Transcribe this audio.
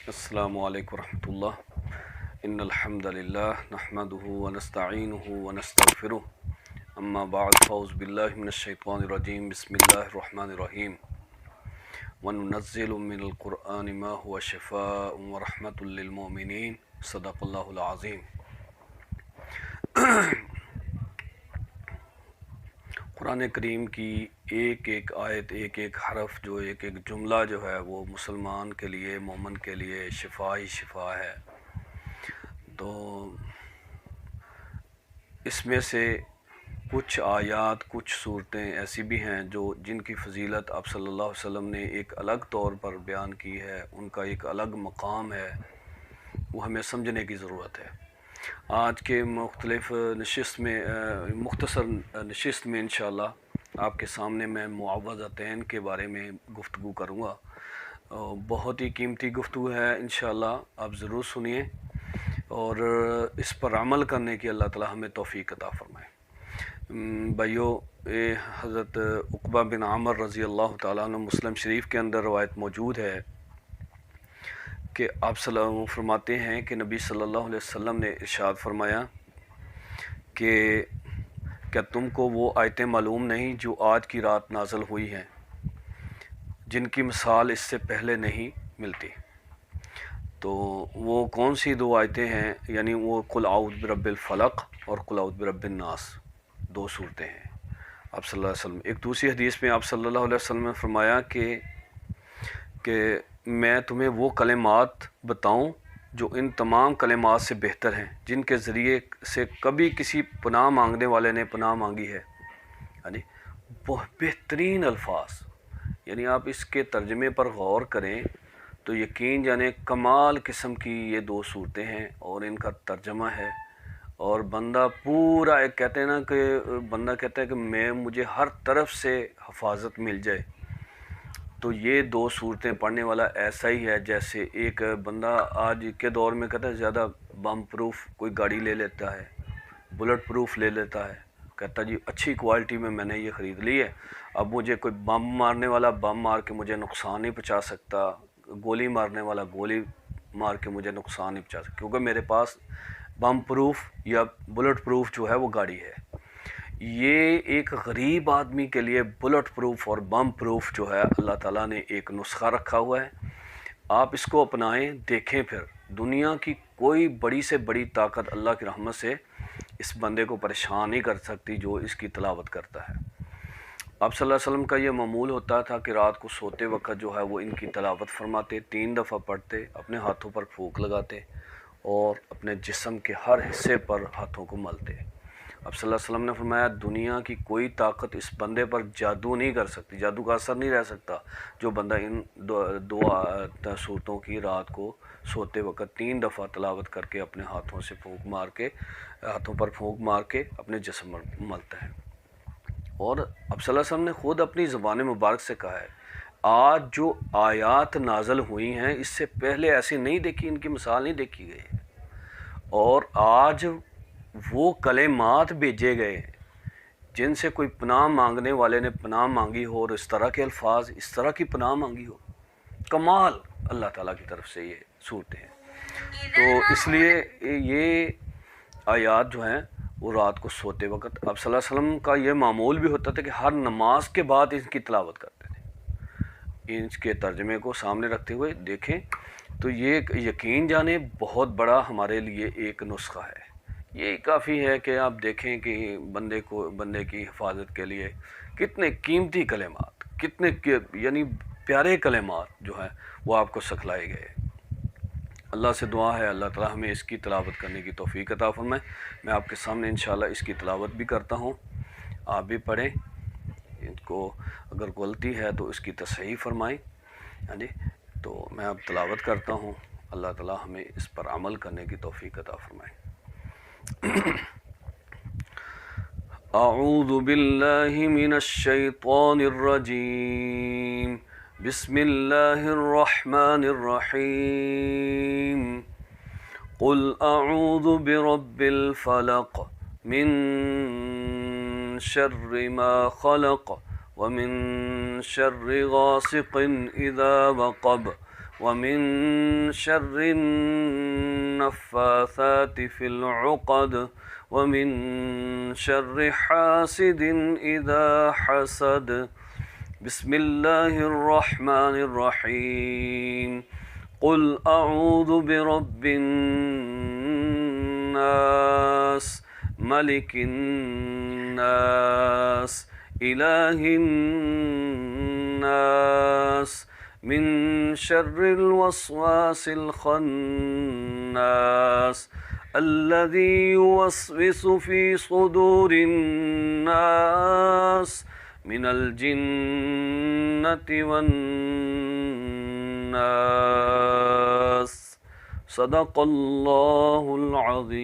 السلام علیکم ورحمۃ اللہ ان الحمد للہ نحمده ونستعینه ونستغفره اما بعد فاعوذ باللہ من الشیطان الرجیم بسم اللہ الرحمن الرحیم وننزل من القرآن ما هو شفاء ورحمة للمؤمنین صدق اللہ العظیم۔ قرآن کریم کی ایک ایک آیت، ایک ایک حرف، جو ایک ایک جملہ جو ہے وہ مسلمان کے لیے، مومن کے لیے شفا ہی شفا ہے۔ تو اس میں سے کچھ آیات، کچھ صورتیں ایسی بھی ہیں جن کی فضیلت آپ صلی اللہ علیہ وسلم نے ایک الگ طور پر بیان کی ہے، ان کا ایک الگ مقام ہے، وہ ہمیں سمجھنے کی ضرورت ہے۔ آج کے مختلف مختصر نشست میں انشاءاللہ آپ کے سامنے میں معوذتین کے بارے میں گفتگو کروں گا۔ بہت ہی قیمتی گفتگو ہے، انشاءاللہ آپ ضرور سنیے اور اس پر عمل کرنے کی اللہ تعالی ہمیں توفیق عطا فرمائے۔ بھائیو، حضرت عقبہ بن عامر رضی اللہ تعالیٰ عنہ، مسلم شریف کے اندر روایت موجود ہے کہ آپ صلی اللہ علیہ وسلم فرماتے ہیں کہ نبی صلی اللہ علیہ وسلم نے ارشاد فرمایا کہ کیا تم کو وہ آیتیں معلوم نہیں جو آج کی رات نازل ہوئی ہیں، جن کی مثال اس سے پہلے نہیں ملتی؟ تو وہ کون سی دو آیتیں ہیں؟ یعنی وہ قل اعوذ برب الفلق اور قل اعوذ برب الناس، دو صورتیں ہیں آپ صلی اللہ علیہ وسلم۔ ایک دوسری حدیث میں آپ صلی اللہ علیہ وسلم نے فرمایا کہ میں تمہیں وہ کلمات بتاؤں جو ان تمام کلمات سے بہتر ہیں، جن کے ذریعے سے کبھی کسی پناہ مانگنے والے نے پناہ مانگی ہے۔ یعنی بہترین الفاظ، یعنی آپ اس کے ترجمے پر غور کریں تو یقین جانے کمال قسم کی یہ دو صورتیں ہیں اور ان کا ترجمہ ہے، اور بندہ پورا ایک کہتے ہیں نا کہ بندہ کہتا ہے کہ مجھے ہر طرف سے حفاظت مل جائے، تو یہ دو صورتیں پڑھنے والا ایسا ہی ہے جیسے ایک بندہ آج کے دور میں کہتا ہے زیادہ بم پروف کوئی گاڑی لے لیتا ہے، بلٹ پروف لے لیتا ہے، کہتا جی اچھی کوالٹی میں نے یہ خرید لی ہے، اب مجھے کوئی بم مارنے والا بم مار کے مجھے نقصان نہیں پہنچا سکتا، گولی مارنے والا گولی مار کے مجھے نقصان نہیں پہنچا سکتا، کیونکہ میرے پاس بم پروف یا بلٹ پروف جو ہے وہ گاڑی ہے۔ یہ ایک غریب آدمی کے لیے بلٹ پروف اور بم پروف جو ہے اللہ تعالیٰ نے ایک نسخہ رکھا ہوا ہے، آپ اس کو اپنائیں، دیکھیں پھر دنیا کی کوئی بڑی سے بڑی طاقت اللہ کی رحمت سے اس بندے کو پریشان نہیں کر سکتی جو اس کی تلاوت کرتا ہے۔ آپ صلی اللہ علیہ وسلم کا یہ معمول ہوتا تھا کہ رات کو سوتے وقت جو ہے وہ ان کی تلاوت فرماتے، 3 دفعہ پڑھتے، اپنے ہاتھوں پر پھونک لگاتے اور اپنے جسم کے ہر حصے پر ہاتھوں کو ملتے۔ اب صلی اللہ علیہ وسلم نے فرمایا دنیا کی کوئی طاقت اس بندے پر جادو نہیں کر سکتی، جادو کا اثر نہیں رہ سکتا جو بندہ ان دو صورتوں کی رات کو سوتے وقت 3 دفعہ تلاوت کر کے اپنے ہاتھوں سے ہاتھوں پر پھونک مار کے اپنے جسم پر ملتا ہے۔ اور اب صلی اللہ علیہ وسلم نے خود اپنی زبان مبارک سے کہا ہے آج جو آیات نازل ہوئی ہیں اس سے پہلے ایسی نہیں دیکھی، ان کی مثال نہیں دیکھی گئی، اور آج وہ کلمات بھیجے گئے جن سے کوئی پناہ مانگنے والے نے پناہ مانگی ہو اور اس طرح کے الفاظ، اس طرح کی پناہ مانگی ہو، کمال اللہ تعالیٰ کی طرف سے یہ صورتیں ہیں۔ تو اس لیے یہ آیات جو ہیں وہ رات کو سوتے وقت اب صلی اللہ علیہ وسلم کا یہ معمول بھی ہوتا تھا کہ ہر نماز کے بعد ان کی تلاوت کرتے تھے، ان کے ترجمے کو سامنے رکھتے ہوئے دیکھیں تو یہ یقین جانے بہت بڑا ہمارے لیے ایک نسخہ ہے۔ یہ کافی ہے کہ آپ دیکھیں کہ بندے کی حفاظت کے لیے کتنے قیمتی کلمات، کتنے یعنی پیارے کلمات جو ہیں وہ آپ کو سکھلائے گئے۔ اللہ سے دعا ہے اللہ تعالیٰ ہمیں اس کی تلاوت کرنے کی توفیق عطا فرمائے۔ میں آپ کے سامنے انشاءاللہ اس کی تلاوت بھی کرتا ہوں، آپ بھی پڑھیں، ان کو اگر غلطی ہے تو اس کی تصحیح فرمائیں۔ جی تو میں اب تلاوت کرتا ہوں، اللہ تعالیٰ ہمیں اس پر عمل کرنے کی توفیق عطا فرمائے۔ اعوذ باللہ من الشیطان الرجیم، بسم اللہ الرحمن الرحیم، قل اعوذ برب الفلق من شر ما خلق ومن شر غاسق اذا وقب ومن شر النفاثات في العقد ومن شر حاسد إذا حسد. بسم الله الرحمن الرحيم. قل أعوذ برب الناس ملك الناس إله الناس من شر الوسواس الخناس الذي يوسوس في صدور الناس من الجنة والناس. صدق الله العظيم.